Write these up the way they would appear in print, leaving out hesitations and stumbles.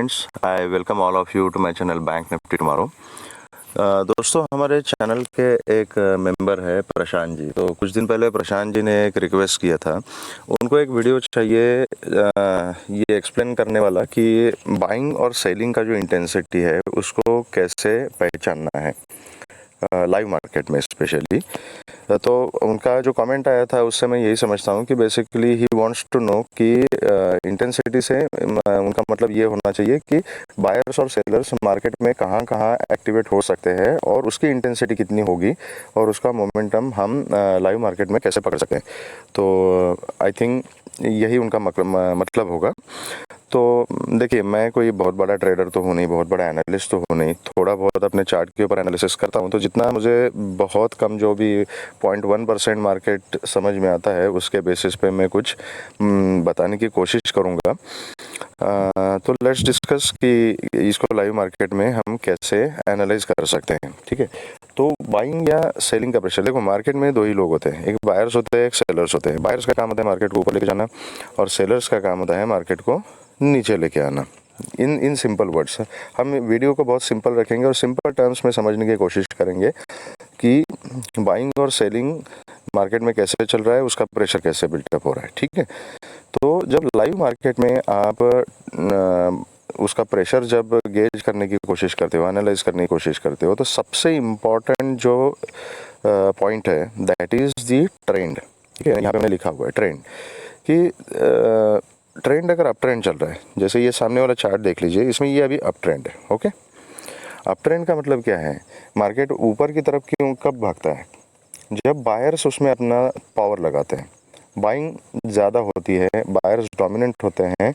Friends, I welcome all of you to my channel bank nifty tomorrow. दोस्तों, हमारे channel के एक member है प्रशांत जी। तो कुछ दिन पहले प्रशांत जी ने एक रिक्वेस्ट किया था, उनको एक वीडियो चाहिए ये एक्सप्लेन करने वाला कि बाइंग और सेलिंग का जो इंटेंसिटी है उसको कैसे पहचानना है लाइव मार्केट में स्पेशली। तो उनका जो कमेंट आया था उससे मैं यही समझता हूँ कि basically he wants to know कि इंटेंसिटी से उनका मतलब ये होना चाहिए कि बायर्स और सेलर्स मार्केट में कहाँ कहाँ एक्टिवेट हो सकते हैं और उसकी इंटेंसिटी कितनी होगी और उसका मोमेंटम हम लाइव मार्केट में कैसे पकड़ सकते हैं। तो आई थिंक यही उनका मतलब होगा। तो देखिए, मैं कोई बहुत बड़ा ट्रेडर तो हूँ नहीं, बहुत बड़ा एनालिस्ट तो हूँ नहीं, थोड़ा बहुत अपने चार्ट के ऊपर एनालिसिस करता हूँ। तो जितना मुझे बहुत कम जो भी 0.1% मार्केट समझ में आता है उसके बेसिस पे मैं कुछ बताने की कोशिश करूँगा। तो लेट्स डिस्कस कि इसको लाइव मार्केट में हम कैसे एनालाइज कर सकते हैं। ठीक है, तो बाइंग या सेलिंग का प्रेशर, देखो मार्केट में दो ही लोग होते हैं, एक बायर्स होते हैं, एक सेलर्स होते हैं। बायर्स का काम होता है मार्केट को ऊपर लेके जाना और सेलर्स का काम होता है मार्केट को नीचे लेके आना। इन सिंपल वर्ड्स हम वीडियो को बहुत सिंपल रखेंगे और सिंपल टर्म्स में समझने की कोशिश करेंगे कि बाइंग और सेलिंग मार्केट में कैसे चल रहा है, उसका प्रेशर कैसे बिल्डअप हो रहा है। ठीक है, तो जब लाइव मार्केट में आप उसका प्रेशर जब गेज करने की कोशिश करते हो, एनालाइज करने की कोशिश करते हो, तो सबसे इम्पॉर्टेंट जो पॉइंट है दैट इज़ दी ट्रेंड। ठीक है, यहाँ पे मैंने लिखा हुआ है ट्रेंड कि ट्रेंड अगर अप ट्रेंड चल रहा है, जैसे ये सामने वाला चार्ट देख लीजिए, इसमें ये अभी अप ट्रेंड है। ओके, अप ट्रेंड का मतलब क्या है? मार्केट ऊपर की तरफ क्यों कब भागता है? जब बायर्स उसमें अपना पावर लगाते हैं, बाइंग ज़्यादा होती है, बायर्स डोमिनेंट होते हैं,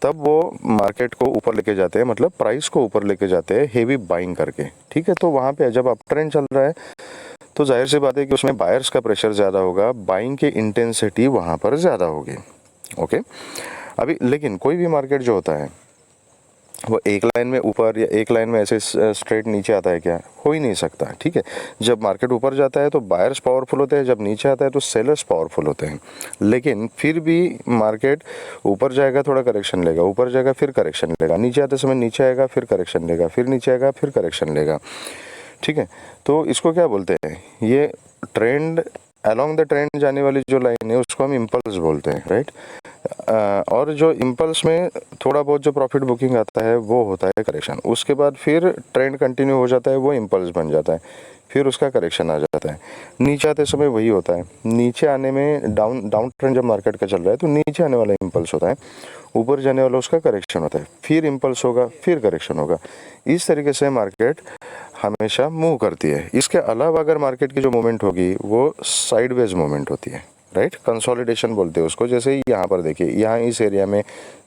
तब वो मार्केट को ऊपर लेके जाते हैं, मतलब प्राइस को ऊपर लेके जाते हैं हेवी बाइंग करके। ठीक है, तो वहाँ पे जब अप ट्रेंड चल रहा है तो जाहिर सी बात है कि उसमें बायर्स का प्रेशर ज़्यादा होगा, बाइंग की इंटेंसिटी वहाँ पर ज़्यादा होगी। ओके, अभी लेकिन कोई भी मार्केट जो होता है वो एक लाइन में ऊपर या एक लाइन में ऐसे स्ट्रेट नीचे आता है क्या? हो ही नहीं सकता। ठीक है, जब मार्केट ऊपर जाता है तो बायर्स पावरफुल होते हैं, जब नीचे आता है तो सेलर्स पावरफुल होते हैं। लेकिन फिर भी मार्केट ऊपर जाएगा, थोड़ा करेक्शन लेगा, ऊपर जाएगा फिर करेक्शन लेगा, नीचे आते समय नीचे आएगा फिर करेक्शन लेगा, फिर नीचे आएगा फिर करेक्शन लेगा। ठीक है, तो इसको क्या बोलते हैं? ये ट्रेंड, अलोंग द ट्रेंड जाने वाली जो लाइन है उसको हम इम्पल्स बोलते हैं, राइट। और जो इम्पल्स में थोड़ा बहुत जो प्रॉफिट बुकिंग आता है वो होता है करेक्शन। उसके बाद फिर ट्रेंड कंटिन्यू हो जाता है, वो इम्पल्स बन जाता है, फिर उसका करेक्शन आ जाता है। नीचे आते समय वही होता है, नीचे आने में डाउन ट्रेंड जब मार्केट का चल रहा है तो नीचे आने वाला इम्पल्स होता है, ऊपर जाने वाला उसका करेक्शन होता है, फिर इम्पल्स होगा फिर करेक्शन होगा। इस तरीके से मार्केट हमेशा मूव करती है। इसके अलावा अगर मार्केट की जो मूवमेंट होगी वो साइडवेज मूवमेंट होती है, राइट। कंसोलिडेशन बोलते हैं उसको। जैसे यहाँ पर देखिए, यहाँ इस एरिया में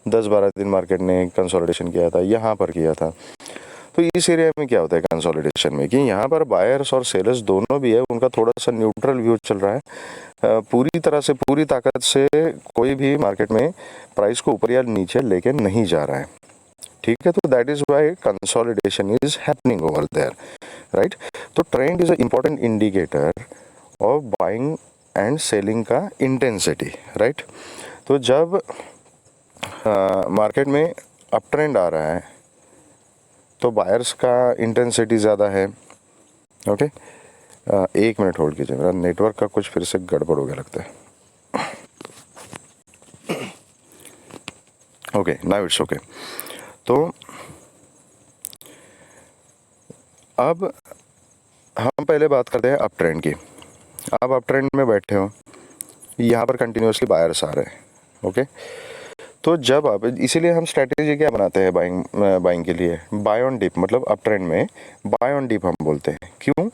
10-12 दिन मार्केट ने कंसोलिडेशन किया था, यहाँ पर किया था। तो इस एरिया में क्या होता है कंसोलिडेशन में कि यहाँ पर बायर्स और सेलर्स दोनों भी है, उनका थोड़ा सा न्यूट्रल व्यू चल रहा है। पूरी तरह से पूरी ताकत से कोई भी मार्केट में प्राइस को ऊपर या नीचे लेके नहीं जा रहा है। ठीक है, तो that is why consolidation is happening over there, right. तो trend is a important indicator of buying and selling का इंटेंसिटी, राइट। तो जब मार्केट में अप ट्रेंड आ रहा है तो बायर्स का इंटेंसिटी ज़्यादा है। ओके, एक मिनट होल्ड कीजिए, मेरा नेटवर्क का कुछ फिर से गड़बड़ हो गया लगता है। Okay, now it's okay. तो अब हम पहले बात करते हैं अप ट्रेंड की। आप अप ट्रेंड में बैठे हो, यहाँ पर कंटिन्यूसली बायर्स आ रहे हैं। ओके, तो जब आप, इसीलिए हम स्ट्रेटेजी क्या बनाते हैं बाइंग के लिए? बाय ऑन डिप, मतलब अप ट्रेंड में बाय ऑन डिप हम बोलते हैं। क्यों?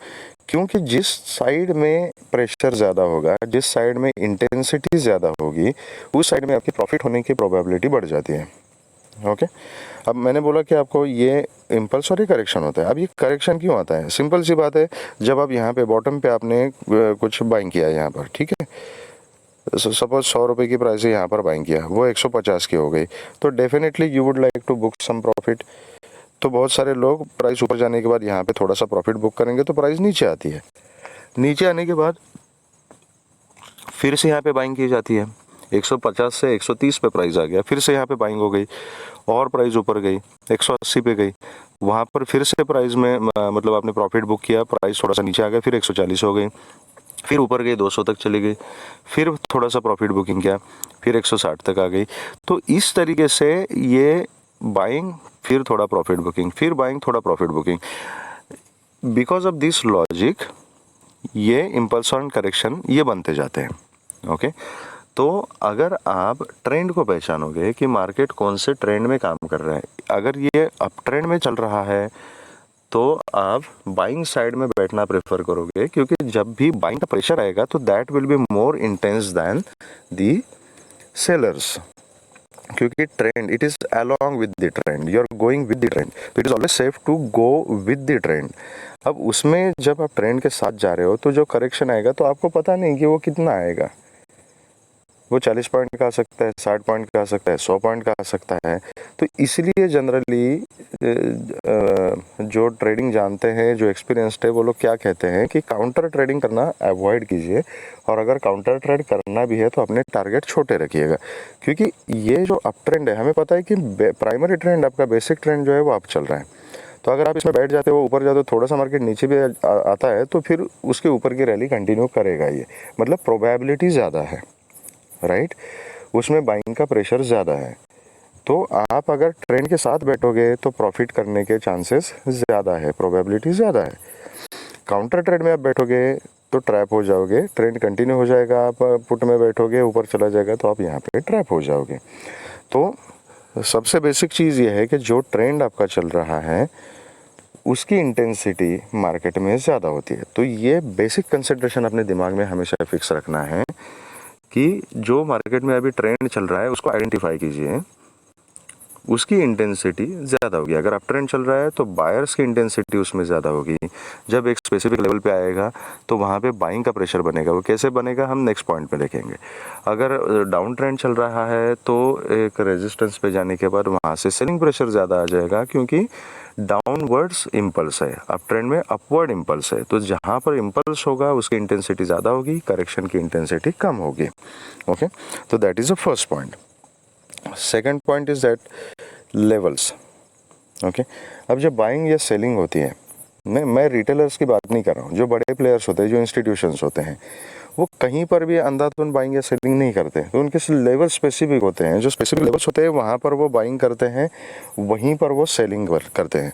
क्योंकि जिस साइड में प्रेशर ज़्यादा होगा, जिस साइड में इंटेंसिटी ज़्यादा होगी, उस साइड में आपकी प्रॉफिट होने की प्रोबेबिलिटी बढ़ जाती है। ओके, अब मैंने बोला कि आपको ये इम्पल्सरी करेक्शन होता है। अब ये करेक्शन क्यों आता है? सिंपल सी बात है, जब आप यहाँ पे बॉटम पे आपने कुछ बाइंग किया है यहाँ पर, ठीक है, सपोज 100 रुपये की प्राइस है, यहाँ पर बाइंग किया, वो 150 की हो गई, तो definitely you would like to book some profit. तो बहुत सारे लोग प्राइस ऊपर जाने के बाद यहाँ पे थोड़ा सा प्रॉफिट बुक करेंगे, तो प्राइस नीचे आती है। नीचे आने के बाद फिर से यहाँ पे बाइंग की जाती है, 150 से 130 पे प्राइस आ गया, फिर से यहाँ पे बाइंग हो गई, और प्राइस ऊपर गई, 180 पे गई, वहाँ पर फिर से प्राइस में मतलब आपने प्रॉफिट बुक किया, प्राइस थोड़ा सा नीचे आ गया, फिर 140 हो गई, फिर ऊपर गई 200 तक चली गई, फिर थोड़ा सा प्रॉफिट बुकिंग किया, फिर 160 तक आ गई। तो इस तरीके से ये बाइंग, फिर थोड़ा प्रॉफिट बुकिंग, फिर बाइंग, थोड़ा profit booking, because of this logic ये इम्पल्स ऑन करेक्शन ये बनते जाते हैं। ओके, तो अगर आप ट्रेंड को पहचानोगे कि मार्केट कौन से ट्रेंड में काम कर रहा है, अगर ये अप ट्रेंड में चल रहा है तो आप बाइंग साइड में बैठना प्रेफर करोगे, क्योंकि जब भी बाइंग का प्रेशर आएगा तो that will be more intense than the sellers, क्योंकि trend it is along with the trend, you are going with the trend, it is always safe to go with the trend. अब उसमें जब आप trend के साथ जा रहे हो तो जो करेक्शन आएगा तो आपको पता नहीं कि वो कितना आएगा, वो 40 पॉइंट का आ सकता है, 60 पॉइंट का आ सकता है, 100 पॉइंट का आ सकता है। तो इसलिए जनरली जो ट्रेडिंग जानते हैं, जो एक्सपीरियंस्ड है, वो लोग क्या कहते हैं कि काउंटर ट्रेडिंग करना अवॉइड कीजिए, और अगर काउंटर ट्रेड करना भी है तो अपने टारगेट छोटे रखिएगा, क्योंकि ये जो अप ट्रेंड है, हमें पता है कि प्राइमरी ट्रेंड, आपका बेसिक ट्रेंड जो है वो अप चल रहा है। तो अगर आप इसमें बैठ जाते हो, ऊपर जाते हो, थोड़ा सा मार्केट नीचे भी आता है तो फिर उसके ऊपर की रैली कंटिन्यू करेगा, ये मतलब प्रोबेबिलिटी ज़्यादा है, राइट, उसमें बाइंग का प्रेशर ज़्यादा है। तो आप अगर ट्रेंड के साथ बैठोगे तो प्रॉफिट करने के चांसेस ज़्यादा है, प्रोबेबिलिटी ज़्यादा है। काउंटर ट्रेड में आप बैठोगे तो ट्रैप हो जाओगे, ट्रेंड कंटिन्यू हो जाएगा, आप पुट में बैठोगे, ऊपर चला जाएगा तो आप यहाँ पे ट्रैप हो जाओगे। तो सबसे बेसिक चीज़ ये है कि जो ट्रेंड आपका चल रहा है उसकी इंटेंसिटी मार्केट में ज़्यादा होती है। तो ये बेसिक कंसिडरेशन अपने दिमाग में हमेशा फिक्स रखना है कि जो मार्केट में अभी ट्रेंड चल रहा है उसको आइडेंटिफाई कीजिए, उसकी इंटेंसिटी ज़्यादा होगी। अगर अप ट्रेंड चल रहा है तो बायर्स की इंटेंसिटी उसमें ज़्यादा होगी। जब एक स्पेसिफिक लेवल पे आएगा तो वहाँ पे बाइंग का प्रेशर बनेगा। वो कैसे बनेगा हम नेक्स्ट पॉइंट पे देखेंगे। अगर डाउन ट्रेंड चल रहा है तो एक रेजिस्टेंस पे जाने के बाद वहाँ से सेलिंग प्रेशर ज़्यादा आ जाएगा, क्योंकि डाउनवर्ड्स इम्पल्स है, अप ट्रेंड में अपवर्ड इम्पल्स है। तो जहाँ पर इम्पल्स होगा उसकी इंटेंसिटी ज़्यादा होगी, करेक्शन की इंटेंसिटी कम होगी। ओके, तो that is the first point. Second point is that levels. Okay, अब जब बाइंग या सेलिंग होती है, मैं रिटेलर्स की बात नहीं कर रहा हूँ, जो बड़े प्लेयर्स होते हैं, जो इंस्टीट्यूशंस होते हैं, वो कहीं पर भी अंधाधुंध बाइंग या सेलिंग नहीं करते। तो उनके लेवल स्पेसिफिक होते हैं, जो स्पेसिफिक लेवल्स होते हैं वहाँ पर वो बाइंग करते हैं, वहीं पर वो सेलिंग करते हैं।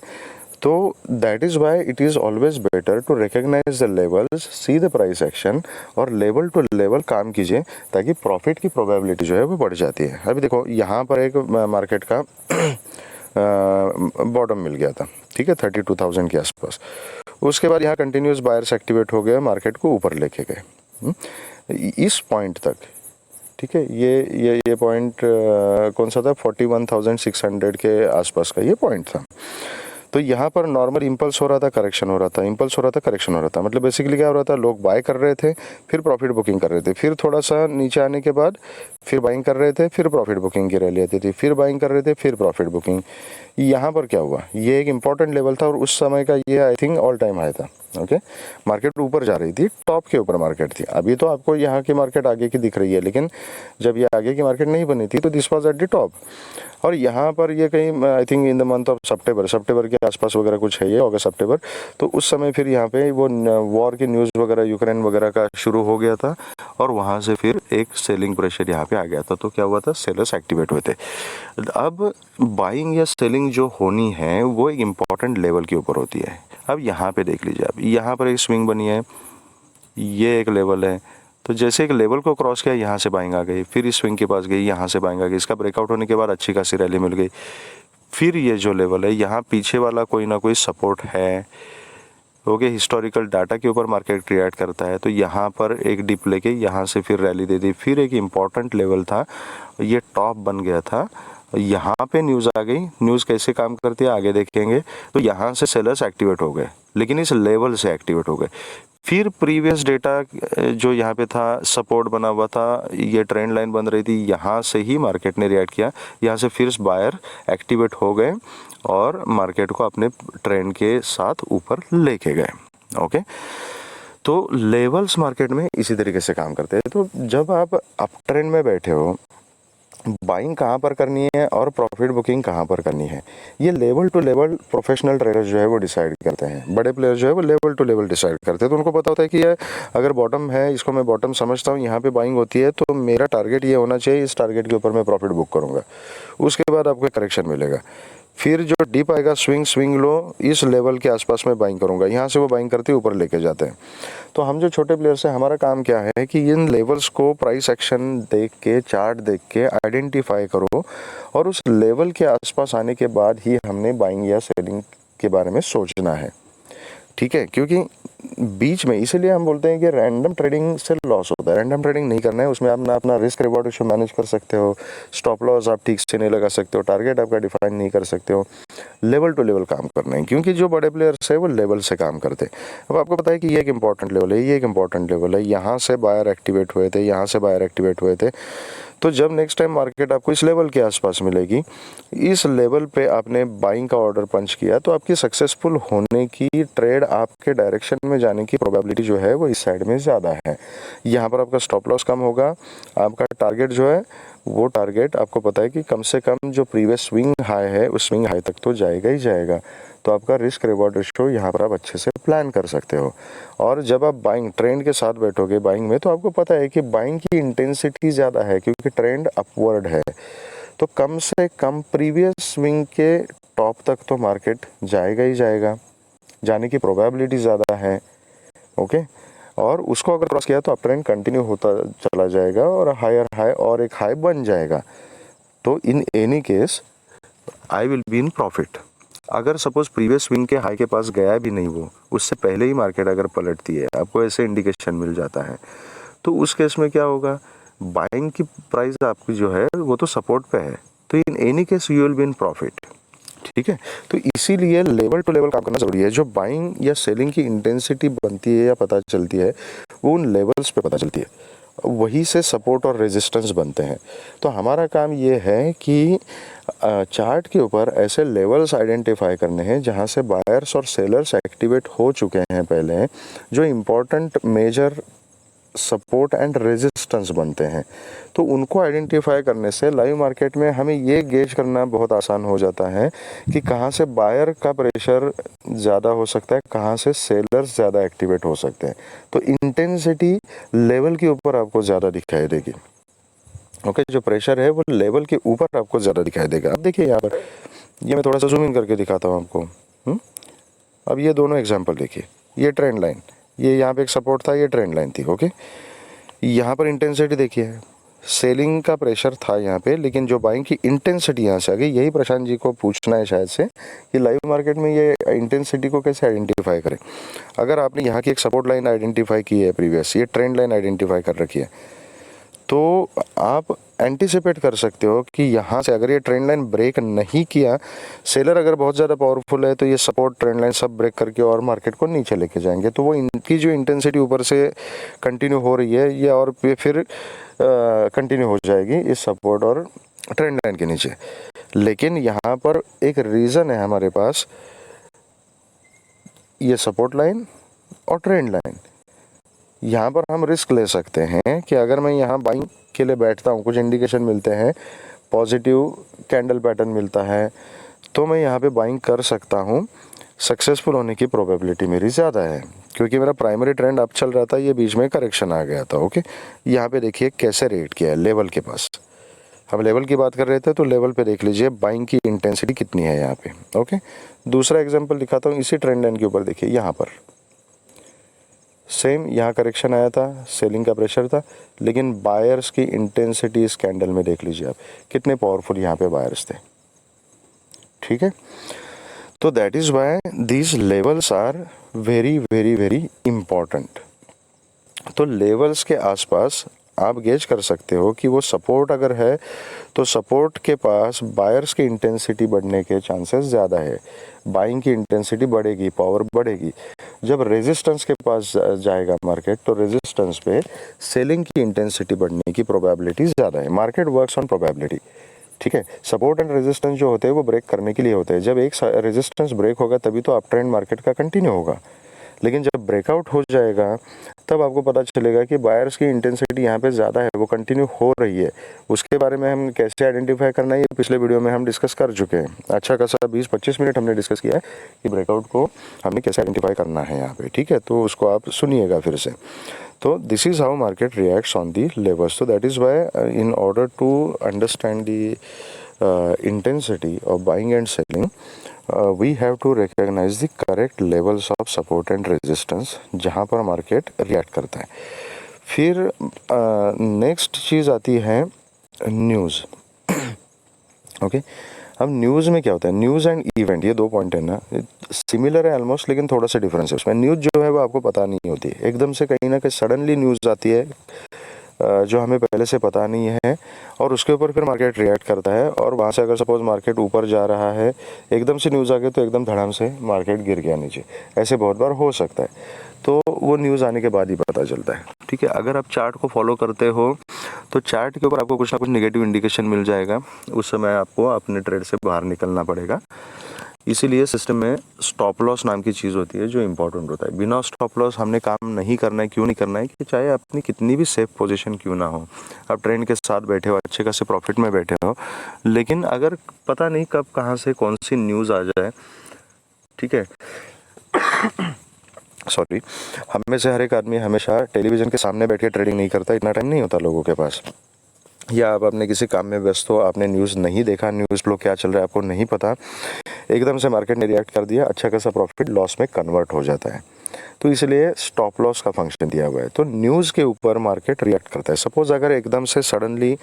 तो that is why it is always better to recognize the levels, see the price action, और लेवल टू लेवल काम कीजिए, ताकि प्रॉफिट की प्रोबेबिलिटी जो है वो बढ़ जाती है। अभी देखो यहाँ पर एक मार्केट का बॉटम मिल गया था, ठीक है, 32,000 के आसपास। उसके बाद यहाँ कंटिन्यूस बायर्स एक्टिवेट हो गए, मार्केट को ऊपर लेके गए इस पॉइंट तक, ठीक है। ये पॉइंट कौन सा था, 41,600 के आसपास का ये पॉइंट था। तो यहाँ पर नॉर्मल इम्पल्स हो रहा था, करेक्शन हो रहा था, इम्पल्स हो रहा था, करेक्शन हो रहा था। मतलब बेसिकली क्या हो रहा था, लोग बाय कर रहे थे, फिर प्रॉफिट बुकिंग कर रहे थे, फिर थोड़ा सा नीचे आने के बाद फिर बाइंग कर रहे थे, फिर प्रॉफिट बुकिंग की रैली आती थी, फिर बाइंग कर रहे थे, फिर प्रॉफिट बुकिंग। यहाँ पर क्या हुआ, ये एक इंपॉर्टेंट लेवल था और उस समय का ये I think all time high था। ओके, मार्केट ऊपर जा रही थी, टॉप के ऊपर मार्केट थी। अभी तो आपको यहाँ की मार्केट आगे की दिख रही है, लेकिन जब ये आगे की मार्केट नहीं बनी थी तो this was at the top. और यहाँ पर ये कहीं I think in the month of सितंबर के आसपास वगैरह कुछ है, ये अगस्त सितंबर, तो उस समय फिर यहाँ पे वो वॉर की न्यूज़ वगैरह यूक्रेन वगैरह का शुरू हो गया था, और वहाँ से फिर एक सेलिंग प्रेशर यहाँ पे आ गया था। तो क्या हुआ था, सेलर्स एक्टिवेट हुए थे। अब बाइंग या सेलिंग जो होनी है वो एक इम्पॉर्टेंट लेवल के ऊपर होती है। अब यहाँ पे देख लीजिए, आप यहाँ पर एक स्विंग बनी है, ये एक लेवल है। तो जैसे एक लेवल को क्रॉस किया, यहाँ से बाइंग आ गई, फिर इस स्विंग के पास गई, यहाँ से बाइंग आ गई, इसका ब्रेकआउट होने के बाद अच्छी खासी रैली मिल गई। फिर ये जो लेवल है, यहाँ पीछे वाला कोई ना कोई सपोर्ट है। ओके, हिस्टोरिकल डाटा के ऊपर मार्केट रिएक्ट करता है। तो यहाँ पर एक डिप लेके यहाँ से फिर रैली दे दी, फिर एक इम्पॉर्टेंट लेवल था, ये टॉप बन गया था। यहाँ पे न्यूज़ आ गई। न्यूज़ कैसे काम करती है आगे देखेंगे। तो यहाँ से सेलर्स एक्टिवेट हो गए, लेकिन इस लेवल से एक्टिवेट हो गए। फिर प्रीवियस डेटा जो यहाँ पे था, सपोर्ट बना हुआ था, ये ट्रेंड लाइन बन रही थी, यहाँ से ही मार्केट ने रिएक्ट किया। यहाँ से फिर बायर एक्टिवेट हो गए और मार्केट को अपने ट्रेंड के साथ ऊपर लेके गए। ओके, तो लेवल्स मार्केट में इसी तरीके से काम करते हैं। तो जब आप अप ट्रेंड में बैठे हो, बाइंग कहाँ पर करनी है और प्रॉफिट बुकिंग कहाँ पर करनी है, ये level to level professional traders जो है वो डिसाइड करते हैं। बड़े प्लेयर जो है वो लेवल टू लेवल डिसाइड करते हैं, तो उनको पता होता है कि ये अगर बॉटम है, इसको मैं बॉटम समझता हूँ, यहाँ पे बाइंग होती है, तो मेरा टारगेट ये होना चाहिए, इस टारगेट के ऊपर मैं प्रॉफिट बुक करूँगा। उसके बाद आपको करेक्शन मिलेगा, फिर जो डीप आएगा स्विंग लो, इस लेवल के आसपास मैं बाइंग करूँगा, यहाँ से वो बाइंग करते ऊपर लेके जाते हैं। तो हम जो छोटे प्लेयर्स हैं, हमारा काम क्या है कि इन लेवल्स को प्राइस एक्शन देख के, चार्ट देख के आइडेंटिफाई करो, और उस लेवल के आसपास आने के बाद ही हमने बाइंग या सेलिंग के बारे में सोचना है। ठीक है, क्योंकि बीच में इसीलिए हम बोलते हैं कि रैंडम ट्रेडिंग से लॉस होता है। रैंडम ट्रेडिंग नहीं करना है, उसमें आप अपना रिस्क रिवॉर्ड रेशियो मैनेज कर सकते हो, स्टॉप लॉस आप ठीक से नहीं लगा सकते हो, टारगेट आपका डिफाइन नहीं कर सकते हो। लेवल टू लेवल काम करना है, क्योंकि जो बड़े प्लेयर्स है वो लेवल से काम करते हैं। अब आपको पता है कि ये एक इंपॉर्टेंट लेवल है, ये एक इंपॉर्टेंट लेवल है, यहाँ से बायर एक्टिवेट हुए थे, यहाँ से बायर एक्टिवेट हुए थे। तो जब नेक्स्ट टाइम मार्केट आपको इस लेवल के आसपास मिलेगी, इस लेवल पे आपने बाइंग का ऑर्डर पंच किया, तो आपकी सक्सेसफुल होने की, ट्रेड आपके डायरेक्शन में जाने की प्रोबेबिलिटी जो है वो इस साइड में ज़्यादा है। यहाँ पर आपका स्टॉप लॉस कम होगा, आपका टारगेट जो है वो टारगेट आपको पता है कि कम से कम जो प्रीवियस स्विंग हाई है उस स्विंग हाई तक तो जाएगा ही जाएगा। तो आपका रिस्क रिवॉर्ड रेशियो यहाँ पर आप अच्छे से प्लान कर सकते हो। और जब आप बाइंग ट्रेंड के साथ बैठोगे बाइंग में, तो आपको पता है कि बाइंग की इंटेंसिटी ज़्यादा है, क्योंकि ट्रेंड अपवर्ड है। तो कम से कम प्रीवियस स्विंग के टॉप तक तो मार्केट जाएगा ही जाएगा, जाने की प्रोबेबिलिटी ज़्यादा है। ओके, और उसको अगर क्रॉस किया तो अप ट्रेंड कंटिन्यू होता चला जाएगा और हायर हाई और एक हाई बन जाएगा। तो in any case I will be in profit. अगर सपोज प्रीवियस स्विंग के हाई के पास गया भी नहीं, वो उससे पहले ही मार्केट अगर पलटती है, आपको ऐसे इंडिकेशन मिल जाता है, तो उस केस में क्या होगा, बाइंग की प्राइस आपकी जो है वो तो सपोर्ट पे है, तो in any case you will be in profit. ठीक है, तो इसीलिए लेवल टू लेवल काम करना जरूरी है। जो बाइंग या सेलिंग की इंटेंसिटी बनती है या पता चलती है, वो उन लेवल्स पे पता चलती है, वही से सपोर्ट और रेजिस्टेंस बनते हैं। तो हमारा काम ये है कि चार्ट के ऊपर ऐसे लेवल्स आइडेंटिफाई करने हैं जहां से बायर्स और सेलर्स एक्टिवेट हो चुके हैं पहले, जो important major support and resistance बनते हैं। तो उनको आइडेंटिफाई करने से लाइव मार्केट में हमें ये गेज करना बहुत आसान हो जाता है कि कहाँ से बायर का प्रेशर ज़्यादा हो सकता है, कहाँ से सेलर्स ज़्यादा एक्टिवेट हो सकते हैं। तो इंटेंसिटी लेवल के ऊपर आपको ज़्यादा दिखाई देगी। ओके, जो प्रेशर है वो लेवल के ऊपर आपको ज़्यादा दिखाई देगा। अब देखिए यहाँ पर, ये मैं थोड़ा सा जूम इन करके दिखाता हूँ आपको। अब ये दोनों एग्जाम्पल देखिए, ये ट्रेंड लाइन, ये यहाँ पे एक सपोर्ट था, ये ट्रेंड लाइन थी। ओके, यहाँ पर इंटेंसिटी देखिए, सेलिंग का प्रेशर था यहाँ पे, लेकिन जो बाइंग की इंटेंसिटी यहाँ से आ गई। यही प्रशांत जी को पूछना है शायद से कि लाइव मार्केट में ये इंटेंसिटी को कैसे आइडेंटिफाई करें। अगर आपने यहाँ की एक सपोर्ट लाइन आइडेंटिफाई की है प्रीवियस, ये ट्रेंड लाइन आइडेंटिफाई कर रखी है, तो आप एंटिसिपेट कर सकते हो कि यहाँ से अगर ये ट्रेंड लाइन ब्रेक नहीं किया, सेलर अगर बहुत ज़्यादा पावरफुल है, तो ये सपोर्ट ट्रेंड लाइन सब ब्रेक करके और मार्केट को नीचे लेके जाएंगे। तो वो इनकी जो इंटेंसिटी ऊपर से कंटिन्यू हो रही है, ये और फिर कंटिन्यू हो जाएगी इस सपोर्ट और ट्रेंड लाइन के नीचे। लेकिन यहाँ पर एक रीज़न है हमारे पास, ये सपोर्ट लाइन और ट्रेंड लाइन, यहाँ पर हम रिस्क ले सकते हैं कि अगर मैं यहाँ बाइंग के लिए बैठता हूँ, कुछ इंडिकेशन मिलते हैं, पॉजिटिव कैंडल पैटर्न मिलता है, तो मैं यहाँ पे बाइंग कर सकता हूँ। सक्सेसफुल होने की प्रोबेबिलिटी मेरी ज़्यादा है, क्योंकि मेरा प्राइमरी ट्रेंड अप चल रहा था, ये बीच में करेक्शन आ गया था। ओके, यहाँ पे देखिए कैसे रेट किया है लेवल के पास। हम लेवल की बात कर रहे थे, तो लेवल पे देख लीजिए बाइंग की इंटेंसिटी कितनी है यहाँ पे। ओके, दूसरा एग्जाम्पल दिखाता हूँ, इसी ट्रेंड लाइन के ऊपर देखिए, यहाँ पर सेम, यहाँ करेक्शन आया था, सेलिंग का प्रेशर था, लेकिन बायर्स की इंटेंसिटी इस कैंडल में देख लीजिए आप, कितने पावरफुल यहाँ पे बायर्स थे। ठीक है, तो that is why these levels are very very very important. तो लेवल्स के आसपास आप गेज कर सकते हो कि वो सपोर्ट अगर है, तो सपोर्ट के पास बायर्स की इंटेंसिटी बढ़ने के चांसेस ज़्यादा है, बाइंग की इंटेंसिटी बढ़ेगी, पावर बढ़ेगी। जब रेजिस्टेंस के पास जाएगा मार्केट, तो रेजिस्टेंस पे सेलिंग की इंटेंसिटी बढ़ने की प्रोबेबिलिटी ज़्यादा है। Market works on probability. ठीक है, सपोर्ट एंड रेजिस्टेंस जो होते हैं वो ब्रेक करने के लिए होते हैं। जब एक रेजिस्टेंस ब्रेक होगा तभी तो अप ट्रेंड मार्केट का कंटिन्यू होगा। लेकिन जब ब्रेकआउट हो जाएगा तब आपको पता चलेगा कि बायर्स की इंटेंसिटी यहाँ पे ज़्यादा है, वो कंटिन्यू हो रही है। उसके बारे में हम कैसे आइडेंटिफाई करना है, ये पिछले वीडियो में हम डिस्कस कर चुके हैं। अच्छा खासा 20-25 मिनट हमने डिस्कस किया है कि ब्रेकआउट को हमने कैसे आइडेंटिफाई करना है यहाँ पे, ठीक है। तो उसको आप सुनिएगा फिर से। तो this is how market reacts on the levels. तो that is why in order to understand the intensity of buying and selling, we have to recognize the correct levels of support and resistance जहाँ पर market react करता है। फिर next चीज़ आती है news. Okay, अब news में क्या होता है, न्यूज़ एंड इवेंट, ये 2 पॉइंट है ना, सिमिलर है ऑलमोस्ट, लेकिन थोड़ा सा डिफरेंस है उसमें। न्यूज़ जो है वो आपको पता नहीं होती, एकदम से कहीं ना कहीं सडनली न्यूज़ आती है जो हमें पहले से पता नहीं है, और उसके ऊपर फिर मार्केट रिएक्ट करता है। और वहाँ से अगर सपोज मार्केट ऊपर जा रहा है, एकदम से न्यूज़ आ गई तो एकदम धड़ाम से मार्केट गिर गया नीचे, ऐसे बहुत बार हो सकता है। तो वो न्यूज़ आने के बाद ही पता चलता है, ठीक है। अगर आप चार्ट को फॉलो करते हो तो चार्ट के ऊपर आपको कुछ ना कुछ नेगेटिव इंडिकेशन मिल जाएगा, उस समय आपको अपने ट्रेड से बाहर निकलना पड़ेगा। इसीलिए सिस्टम में स्टॉप लॉस नाम की चीज़ होती है जो इम्पोर्टेंट होता है। बिना स्टॉप लॉस हमने काम नहीं करना है। क्यों नहीं करना है कि चाहे अपनी कितनी भी सेफ पोजीशन क्यों ना हो, आप ट्रेंड के साथ बैठे हो, अच्छे खासे प्रॉफिट में बैठे हो, लेकिन अगर पता नहीं कब कहाँ से कौन सी न्यूज़ आ जाए, ठीक है सॉरी, हम में से हर एक आदमी हमेशा टेलीविज़न के सामने बैठ के ट्रेडिंग नहीं करता, इतना टाइम नहीं होता लोगों के पास। या आप अपने किसी काम में व्यस्त हो, आपने न्यूज़ नहीं देखा, न्यूज़ फ्लो क्या चल रहा है आपको नहीं पता, एकदम से मार्केट ने रिएक्ट कर दिया, अच्छा खासा प्रॉफिट लॉस में कन्वर्ट हो जाता है। तो इसलिए स्टॉप लॉस का फंक्शन दिया हुआ है। तो न्यूज़ के ऊपर मार्केट रिएक्ट करता है। सपोज़ अगर एकदम से सडनली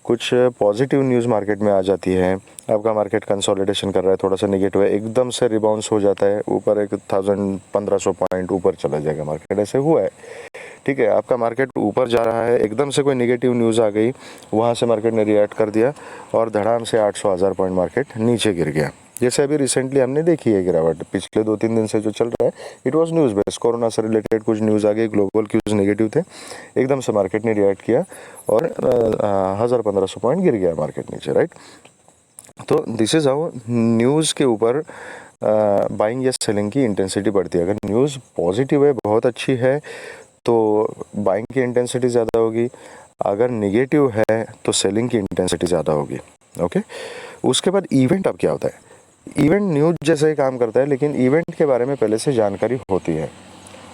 कुछ पॉजिटिव न्यूज़ मार्केट में आ जाती है, आपका मार्केट कंसोलिडेशन कर रहा है, थोड़ा सा नेगेटिव है, एकदम से रिबाउंस हो जाता है ऊपर, 1500 पॉइंट ऊपर चला जाएगा मार्केट, ऐसे हुआ है, ठीक है। आपका मार्केट ऊपर जा रहा है, एकदम से कोई नेगेटिव न्यूज़ आ गई, वहाँ से मार्केट ने रिएक्ट कर दिया और धड़ाम से 800-1000 पॉइंट मार्केट नीचे गिर गया। जैसे अभी रिसेंटली हमने देखी है गिरावट, पिछले 2-3 दिन से जो चल रहा है, it was news based, corona से रिलेटेड कुछ न्यूज़ आ गई, ग्लोबल क्यूज नेगेटिव थे, एकदम से मार्केट ने रिएक्ट किया और 1000-1500 पॉइंट गिर गया मार्केट नीचे, राइट। तो दिस इज़ हाउ न्यूज़ के ऊपर बाइंग या सेलिंग की इंटेंसिटी बढ़ती है। अगर न्यूज़ पॉजिटिव है, बहुत अच्छी है, तो बाइंग की इंटेंसिटी ज़्यादा होगी, अगर निगेटिव है तो सेलिंग की इंटेंसिटी ज़्यादा होगी। ओके, उसके बाद इवेंट अब क्या होता है, इवेंट न्यूज़ जैसे ही काम करता है, लेकिन इवेंट के बारे में पहले से जानकारी होती है,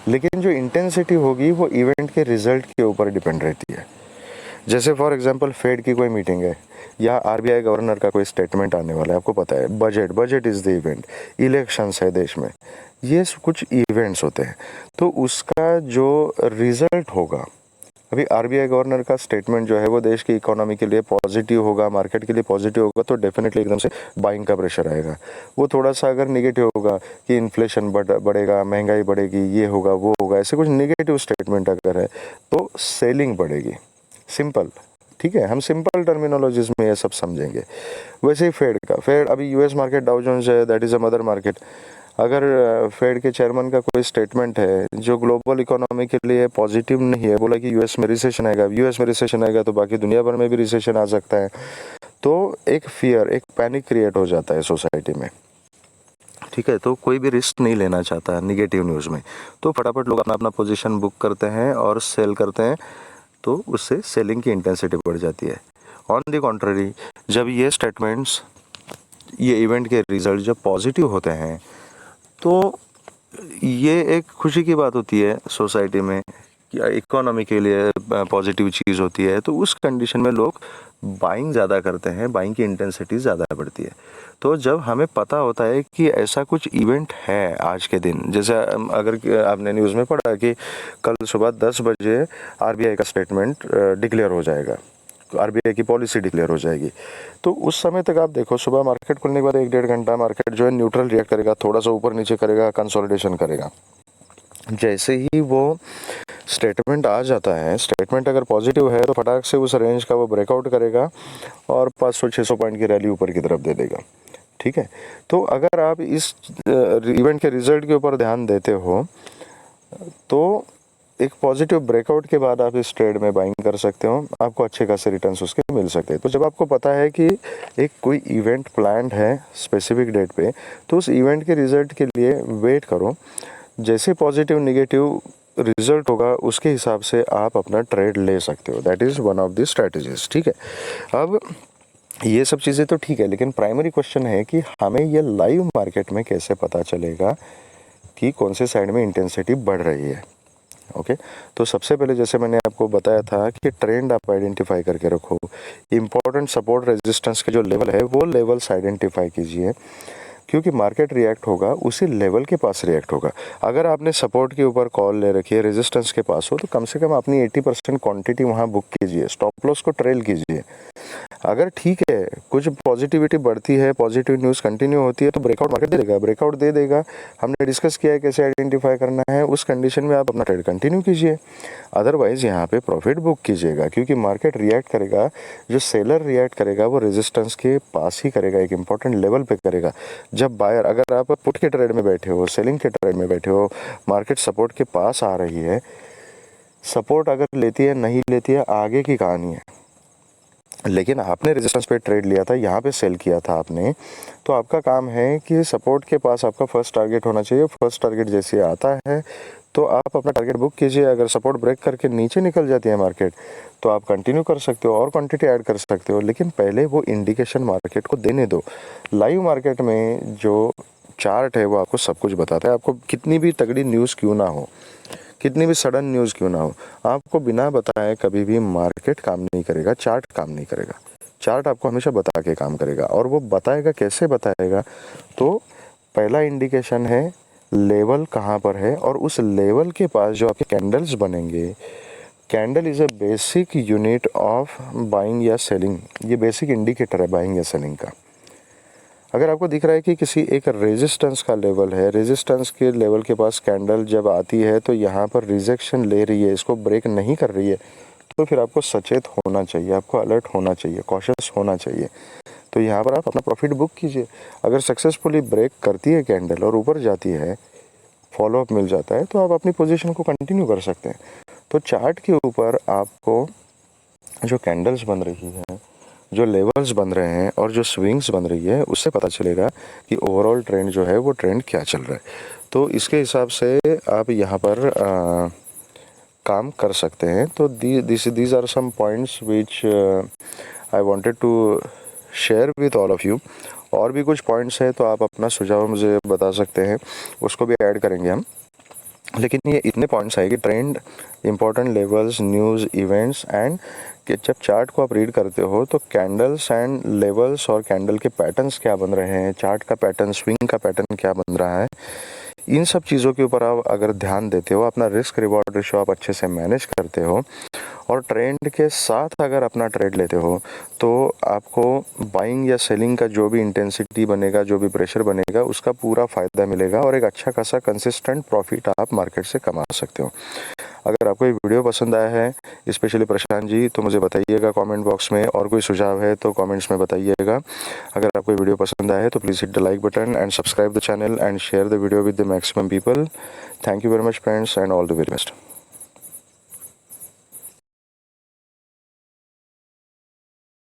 लेकिन जो इंटेंसिटी होगी वो इवेंट के रिजल्ट के ऊपर डिपेंड रहती है। जैसे फॉर एग्जांपल फेड की कोई मीटिंग है या आरबीआई गवर्नर का कोई स्टेटमेंट आने वाला है, आपको पता है, budget is the event, elections है देश में, ये कुछ इवेंट्स होते हैं। तो उसका जो रिजल्ट होगा, अभी आरबीआई गवर्नर का स्टेटमेंट जो है वो देश की इकोनॉमी के लिए पॉजिटिव होगा, मार्केट के लिए पॉजिटिव होगा, तो डेफिनेटली एकदम से बाइंग का प्रेशर आएगा। वो थोड़ा सा अगर नेगेटिव होगा कि इन्फ्लेशन बढ़ेगा, महंगाई बढ़ेगी, ये होगा वो होगा, ऐसे कुछ नेगेटिव स्टेटमेंट अगर है तो सेलिंग बढ़ेगी। सिंपल, ठीक है, हम सिंपल टर्मिनोलॉजीज में ये सब समझेंगे। वैसे ही फेड अभी यूएस मार्केट डाउ जोन्स है, that is a mother market. अगर फेड के चेयरमैन का कोई स्टेटमेंट है जो ग्लोबल इकोनॉमी के लिए पॉजिटिव नहीं है, बोला कि यूएस में रिसेशन आएगा तो बाकी दुनिया भर में भी रिसेशन आ सकता है, तो एक फियर, एक पैनिक क्रिएट हो जाता है सोसाइटी में, ठीक है। तो कोई भी रिस्क नहीं लेना चाहता निगेटिव न्यूज़ में, तो फटाफट लोग अपना अपना पोजीशन बुक करते हैं और सेल करते हैं, तो उससे सेलिंग की इंटेंसिटी बढ़ जाती है। ऑन द कॉन्ट्ररी, जब ये स्टेटमेंट्स, ये इवेंट के रिजल्ट जब पॉजिटिव होते हैं, तो ये एक खुशी की बात होती है सोसाइटी में कि इकोनॉमी के लिए पॉजिटिव चीज़ होती है, तो उस कंडीशन में लोग बाइंग ज़्यादा करते हैं, बाइंग की इंटेंसिटी ज़्यादा बढ़ती है। तो जब हमें पता होता है कि ऐसा कुछ इवेंट है आज के दिन, जैसे अगर आपने न्यूज़ में पढ़ा कि कल सुबह 10 बजे आरबीआई का स्टेटमेंट डिक्लेयर हो जाएगा, आरबीआई की पॉलिसी डिक्लेयर हो जाएगी, तो उस समय तक आप देखो, सुबह मार्केट खुलने के बाद 1-1.5 घंटा मार्केट जो है न्यूट्रल रिएक्ट करेगा, थोड़ा सा ऊपर नीचे करेगा, कंसोलिडेशन करेगा। जैसे ही वो स्टेटमेंट आ जाता है, स्टेटमेंट अगर पॉजिटिव है तो फटाक से उस रेंज का वो ब्रेकआउट करेगा और 500-600 पॉइंट की रैली ऊपर की तरफ दे देगा, ठीक है। तो अगर आप इस इवेंट के रिजल्ट के ऊपर ध्यान देते हो तो एक पॉजिटिव ब्रेकआउट के बाद आप इस ट्रेड में बाइंग कर सकते हो, आपको अच्छे खासे रिटर्न्स उसके मिल सकते हैं। तो जब आपको पता है कि एक कोई इवेंट प्लान्ड है स्पेसिफिक डेट पे, तो उस इवेंट के रिजल्ट के लिए वेट करो, जैसे पॉजिटिव नेगेटिव रिजल्ट होगा उसके हिसाब से आप अपना ट्रेड ले सकते हो। That is one of the strategies. ठीक है, अब ये सब चीज़ें तो ठीक है, लेकिन प्राइमरी क्वेश्चन है कि हमें ये लाइव मार्केट में कैसे पता चलेगा कि कौन से साइड में इंटेंसिटी बढ़ रही है। ओके, तो सबसे पहले जैसे मैंने आपको बताया था कि ट्रेंड आप आइडेंटिफाई करके रखो। इम्पॉर्टेंट सपोर्ट रेजिस्टेंस के जो लेवल है वो लेवल्स आइडेंटिफाई कीजिए, क्योंकि मार्केट रिएक्ट होगा उसी लेवल के पास रिएक्ट होगा। अगर आपने सपोर्ट के ऊपर कॉल ले रखी है, रेजिस्टेंस के पास हो, तो कम से कम अपनी 80% क्वांटिटी वहाँ बुक कीजिए, स्टॉप लॉस को ट्रेल कीजिए। अगर ठीक है, कुछ पॉजिटिविटी बढ़ती है, पॉजिटिव न्यूज़ कंटिन्यू होती है, तो ब्रेकआउट मार्केट दे देगा, ब्रेकआउट दे देगा। हमने डिस्कस किया है कैसे आइडेंटिफाई करना है, उस कंडीशन में आप अपना ट्रेड कंटिन्यू कीजिए। अदरवाइज़ यहाँ पे प्रॉफिट बुक कीजिएगा, क्योंकि मार्केट रिएक्ट करेगा, जो सेलर रिएक्ट करेगा वो रेजिस्टेंस के पास ही करेगा, एक इंपॉर्टेंट लेवल पे करेगा। जब बायर, अगर आप पुट के ट्रेड में बैठे हो, सेलिंग के ट्रेड में बैठे हो, मार्केट सपोर्ट के पास आ रही है, सपोर्ट अगर लेती है नहीं लेती है आगे की कहानी है, लेकिन आपने रेजिस्टेंस पे ट्रेड लिया था, यहाँ पे सेल किया था आपने, तो आपका काम है कि सपोर्ट के पास आपका फर्स्ट टारगेट होना चाहिए। फर्स्ट टारगेट जैसे आता है तो आप अपना टारगेट बुक कीजिए। अगर सपोर्ट ब्रेक करके नीचे निकल जाती है मार्केट, तो आप कंटिन्यू कर सकते हो और क्वांटिटी ऐड कर सकते हो, लेकिन पहले वो इंडिकेशन मार्केट को देने दो। लाइव मार्केट में जो चार्ट है वो आपको सब कुछ बताता है। आपको कितनी भी तगड़ी न्यूज़ क्यों ना हो, कितनी भी सडन न्यूज़ क्यों ना हो, आपको बिना बताए कभी भी मार्केट काम नहीं करेगा, चार्ट काम नहीं करेगा। चार्ट आपको हमेशा बता के काम करेगा, और वो बताएगा कैसे बताएगा, तो पहला इंडिकेशन है लेवल कहाँ पर है, और उस लेवल के पास जो आपके कैंडल्स बनेंगे, candle is a basic unit of buying या सेलिंग। ये बेसिक इंडिकेटर है बाइंग या सेलिंग का। अगर आपको दिख रहा है कि किसी एक रेजिस्टेंस का लेवल है, रेजिस्टेंस के लेवल के पास कैंडल जब आती है तो यहाँ पर रिजेक्शन ले रही है, इसको ब्रेक नहीं कर रही है, तो फिर आपको सचेत होना चाहिए, आपको अलर्ट होना चाहिए, कॉशियस होना चाहिए। तो यहाँ पर आप अपना प्रॉफिट बुक कीजिए। अगर सक्सेसफुली ब्रेक करती है कैंडल और ऊपर जाती है, फॉलोअप मिल जाता है, तो आप अपनी पोजीशन को कंटिन्यू कर सकते हैं। तो चार्ट के ऊपर आपको जो कैंडल्स बन रही हैं, जो लेवल्स बन रहे हैं और जो स्विंग्स बन रही है, उससे पता चलेगा कि ओवरऑल ट्रेंड जो है वो ट्रेंड क्या चल रहा है। तो इसके हिसाब से आप यहाँ पर काम कर सकते हैं। तो these are some points which I wanted to share with all of you. और भी कुछ पॉइंट्स है तो आप अपना सुझाव मुझे बता सकते हैं, उसको भी ऐड करेंगे हम। लेकिन ये इतने पॉइंट्स है कि trend, important levels, news, events and कि जब चार्ट को आप रीड करते हो तो कैंडल्स एंड लेवल्स और कैंडल के पैटर्न्स क्या बन रहे हैं, चार्ट का पैटर्न, स्विंग का पैटर्न क्या बन रहा है, इन सब चीज़ों के ऊपर आप अगर ध्यान देते हो, अपना रिस्क रिवॉर्ड रेशो आप अच्छे से मैनेज करते हो और ट्रेंड के साथ अगर अपना ट्रेड लेते हो, तो आपको बाइंग या सेलिंग का जो भी इंटेंसिटी बनेगा, जो भी प्रेशर बनेगा, उसका पूरा फ़ायदा मिलेगा और एक अच्छा खासा कंसिस्टेंट प्रॉफिट आप मार्केट से कमा सकते हो। अगर आपको ये वीडियो पसंद आया है, स्पेशली प्रशांत जी, तो मुझे बताइएगा कमेंट बॉक्स में, और कोई सुझाव है तो कमेंट्स में बताइएगा। अगर आपको ये वीडियो पसंद आया है तो please hit the like button and subscribe the channel and share the video with the maximum people. Thank you very much friends and all the very best.